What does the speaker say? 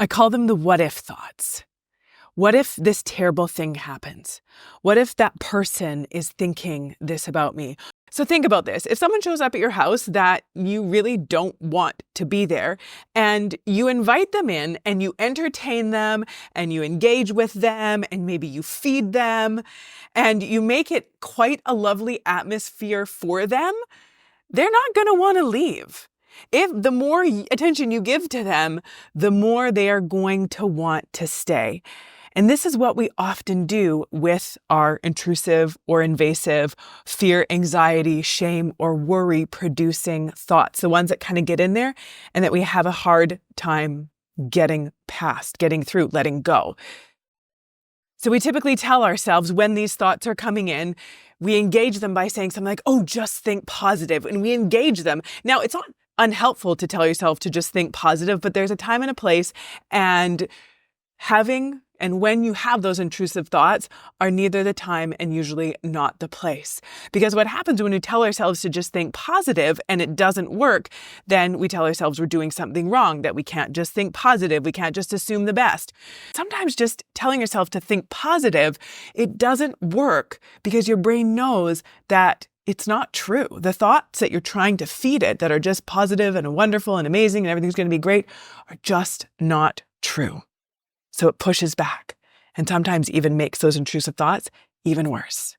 I call them the what if thoughts. What if this terrible thing happens? What if that person is thinking this about me? So think about this. If someone shows up at your house that you really don't want to be there, and you invite them in and you entertain them and you engage with them and maybe you feed them and you make it quite a lovely atmosphere for them, they're not going to want to leave. If the more attention you give to them, the more they are going to want to stay. And this is what we often do with our intrusive or invasive fear, anxiety, shame, or worry producing thoughts, the ones that kind of get in there and that we have a hard time getting past, getting through, letting go. So we typically tell ourselves when these thoughts are coming in, we engage them by saying something like, oh, just think positive. And we engage them. Now, it's not unhelpful to tell yourself to just think positive, but there's a time and a place, and when you have those intrusive thoughts are neither the time and usually not the place. Because what happens when we tell ourselves to just think positive and it doesn't work, then we tell ourselves we're doing something wrong, that we can't just think positive, we can't just assume the best. Sometimes just telling yourself to think positive, it doesn't work because your brain knows that it's not true. The thoughts that you're trying to feed it that are just positive and wonderful and amazing and everything's going to be great are just not true. So it pushes back and sometimes even makes those intrusive thoughts even worse.